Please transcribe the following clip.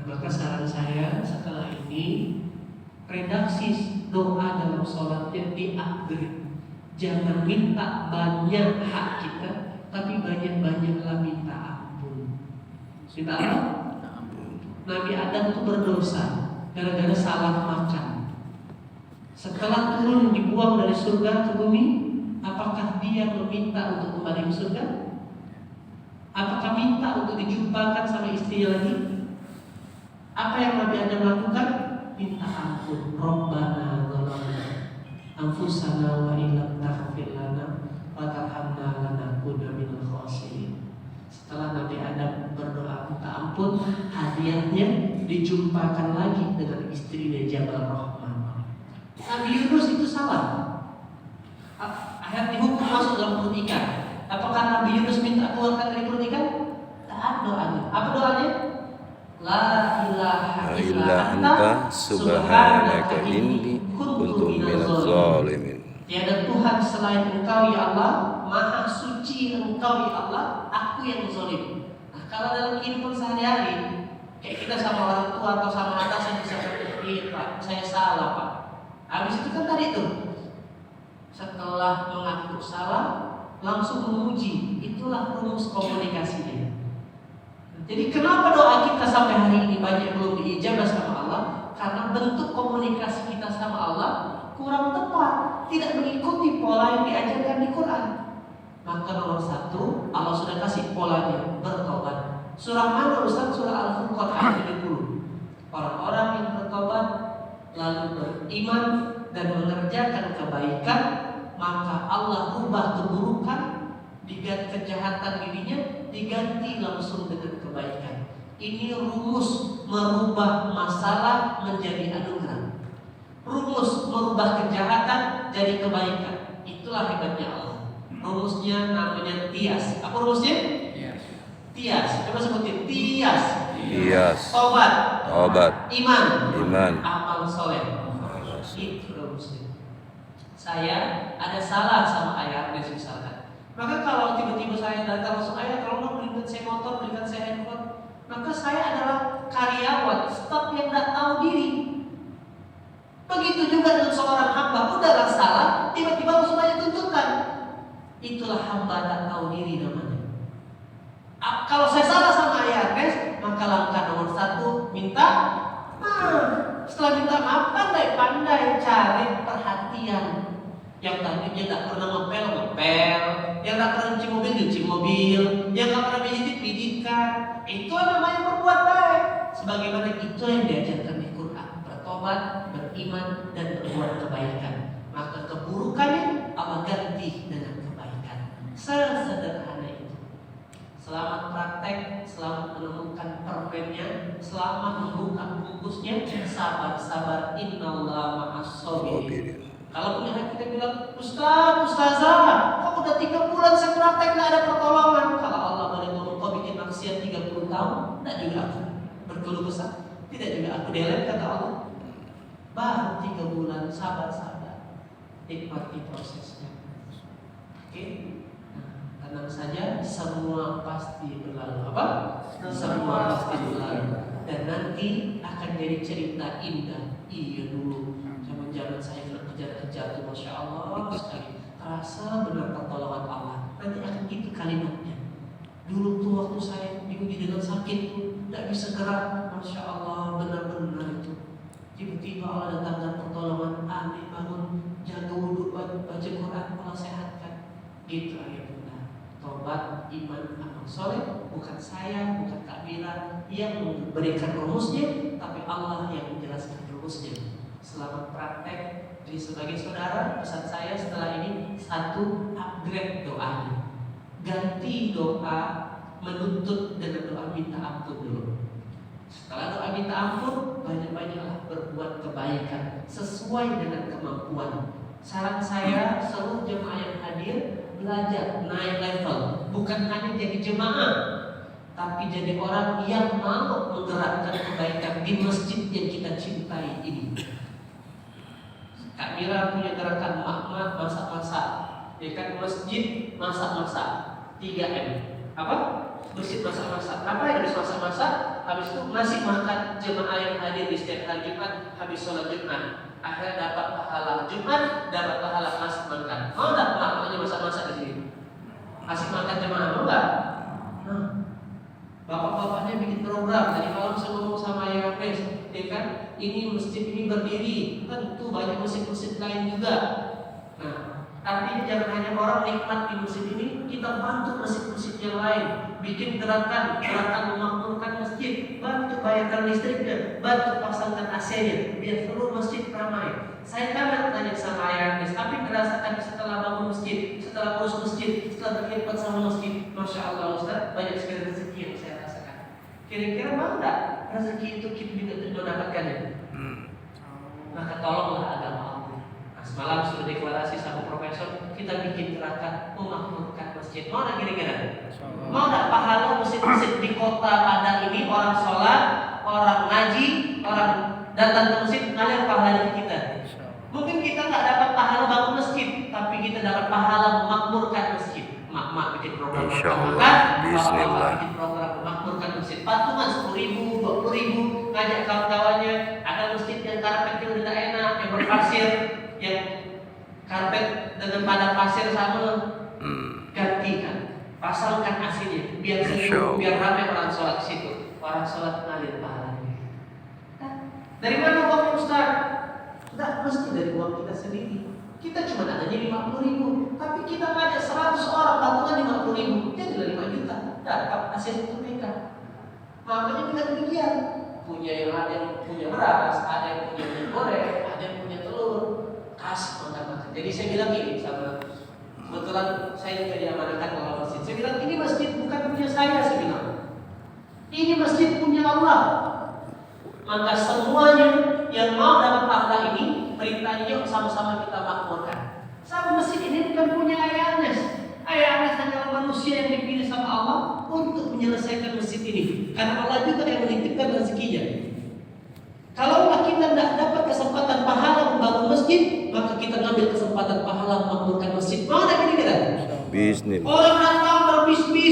maka saran saya setelah ini redaksi doa dalam sholatnya di-upgrade. Jangan minta banyak hak kita, tapi banyak-banyaklah minta ampun. Minta apa? Nabi Adam itu berdosa gara-gara salah makan. Setelah turun dibuang dari surga ke bumi, apakah dia meminta untuk kembali ke surga? Apakah minta untuk dijumpakan sama istrinya lagi? Apa yang Nabi Adam lakukan? Minta ampun. Rabbana zalamna anfusana wa illam taghfir lana wa tarhamna lanakunanna minal khasirin. Setelah Nabi Adam berdoa minta ampun, hadiahnya dijumpakan lagi dengan istrinya Jabal Rahman. Nabi Yunus itu salah. Akhirnya dihukum masuk dalam perut ikan. Apakah Nabi Yunus minta keluarkan dari perut ikan? Tak ada doanya. Apa doanya? La ilaha illa anta subhanaka inni kuntu minaz zalimin. Tiada Tuhan selain Engkau ya Allah, maha suci Engkau ya Allah, aku yang zalim. Nah, kalau dalam kehidupan sehari-hari, kayak kita sama orang tua atau sama atasan bisa berpikir, Pak, saya salah Pak. Habis itu kan tadi tuh, setelah mengaku salah, langsung memuji. Itulah rumus komunikasinya. Jadi kenapa doa kita sampai hari ini banyak belum diijabah sama Allah? Karena bentuk komunikasi kita sama Allah kurang tepat, tidak mengikuti pola yang diajarkan di Quran. Maka nomor satu, Allah sudah kasih polanya, bertobat. Surah mana Ustaz? Surah Al-Furqan ayat 70. Orang-orang yang bertobat lalu beriman dan mengerjakan kebaikan, maka Allah rubah keburukan, diganti kejahatan dirinya, diganti langsung dengan kebaikan. Ini rumus merubah masalah menjadi anugerah. Rumus merubah kejahatan jadi kebaikan. Itulah hebatnya Allah. Rumusnya namanya Tias. Apa rumusnya? Tias. Coba sebutin. Tias. Tobat. Iman. Amal soleh. Itu rumusnya. Saya ada salah sama ayah misalkan. Maka kalau tiba-tiba saya datang langsung ayah, kalau mau belikan saya motor, belikan saya handphone, maka saya adalah karyawan staf yang tidak tahu diri. Begitu juga dengan seorang hamba, udahlah salah, tiba-tiba langsung aja tuntutan. Itulah hamba tak tahu diri namanya. Kalau saya salah sama ayah maka langkah nomor satu minta maaf. Setelah minta maaf, pandai-pandai cari perhatian. Yang tadinya tak pernah ngepel, yang tak pernah nyuci mobil, yang tak pernah pijitkan. Itu namanya berbuat baik. Sebagaimana itu yang diajarkan di Quran, bertobat, beriman, dan berbuat kebaikan. Maka keburukannya Allah ganti dengan kebaikan. Sesederhana itu. Selamat praktek, selamat menemukan permennya, selamat membuka bungkusnya. Sabar, innallaha ma'as shabirin. Kalau punya hati kita bilang, Ustazah, kok udah 3 bulan saya praktek gak ada pertolongan. Kalau Allah boleh ngomong kau bikin maksiat 30 tahun, tidak juga aku berkeluh kesah, tidak juga aku delete kata Allah. Baru 3 bulan, sabar, nikmati prosesnya. Oke? Tenang saja, semua pasti berlalu. Apa? Semua pasti berlalu. Dan nanti akan jadi cerita indah. Iya dulu, zaman saya kejar-kejar tuh, Masya Allah sekali. Terasa benar pertolongan Allah. Nanti akan gitu kalimatnya. Dulu tuh waktu saya diuji dengan sakit tuh, tidak bisa gerak. Masya Allah, benar-benar itu. Tiba-tiba Allah datangkan pertolongan. Amin, bangun, jaga wudhu, baca Quran, Allah sehatkan. Gitu ya bunda. Tobat, iman, amal soleh. Bukan saya, bukan takbiran yang memberikan rumusnya, tapi Allah yang menjelaskan rumusnya. Selamat praktek. Jadi sebagai saudara, pesan saya setelah ini, satu, upgrade doanya. Ganti doa menuntut dengan doa minta ampun dulu. Setelah doa minta ampun, banyak-banyaklah berbuat kebaikan sesuai dengan kemampuan. Saran saya, seluruh jemaah yang hadir belajar naik level, bukan hanya jadi jemaah, tapi jadi orang yang mau menggerakkan kebaikan di masjid yang kita cintai ini. Kak Mira punya gerakan makmat masak-masak, ya kan, masjid masak-masak, 3M. Apa? masjid masak-masak. Apa yang habis masak-masak? Habis itu masih makan jemaah yang hadir di setiap hari Jumat, habis sholat Jumat. Akhirnya dapat pahala Jumat, dapat pahala masih makan. Mau nggak makanya masak-masak di sini? Asik makan jemaah, mau nggak? Nah, bapak-bapaknya bikin program. Tadi malam saya ngomong sama yang ya kan, ini masjid ini berdiri, tentu banyak masjid-masjid lain juga. Nah, artinya jangan hanya orang nikmat di masjid ini, kita bantu masjid-masjid yang lain, bikin gerakan memakmurkan masjid, bantu bayarkan listriknya, bantu pasangkan AC-nya, biar seluruh masjid ramai. Saya kangen tanya sama Ayah Agnes, tapi merasakan setelah bangun masjid, setelah urus masjid, setelah berkhidmat sama masjid, Masya Allah Ustaz, banyak sekali rezeki yang saya rasakan. Kira-kira mau nggak rezeki itu kita mendapatkannya? Maka tolonglah agama Allah. Nah, semalam sudah deklarasi sama profesor, kita bikin gerakan memakmurkan masjid. Mau nggak kira-kira? Mau nggak pahala masjid-masjid di kota Padang ini, orang sholat, orang ngaji, orang datang ke masjid, ngalir pahalanya ke kita. Mungkin kita nggak dapat pahala bangun masjid, tapi kita dapat pahala memakmurkan masjid. Mak bikin program memakmurkan, bapak bikin program memakmurkan masjid. Patungan 10.000, 20.000, ngajak kawan-kawannya. Ada masjid yang karpetnya udah tak enak, yang berpasir, yang karpet dengan padang pasir sama, gantikan, pasangkan AC-nya, biar sejuk, biar ramai orang sholat di situ. Orang sholat ngalir pahalanya. Dari mana uang Ustaz? Tidak mesti dari uang kita sendiri. Kita cuma adanya 50.000, tapi kita ngajak 100 orang, patungan 50.000, jadilah 5 juta. Dapat hasil itu mereka. Makanya kita demikian. Punya yang ada yang punya beras, ada yang punya minyak goreng, ada yang punya telur. Kasih makan. Jadi saya bilang gini sama, kebetulan saya juga diamanahkan kalau masjid. Saya bilang ini masjid bukan punya saya bilang. Ini masjid punya Allah. Maka semuanya yang mau dapat pahala ini, perintahnya yuk sama-sama kita makmurkan. Sama masjid ini bukan punya Ayah Agnes. Ayah Agnes adalah manusia yang dipilih sama Allah untuk menyelesaikan masjid ini. Karena Allah juga yang menitipkan rezekinya. Kalau kita tidak dapat kesempatan pahala membangun masjid, maka kita ngambil kesempatan pahala memakmurkan masjid. Mau tak kira-kira? Bisnis. Orang datang berbisnis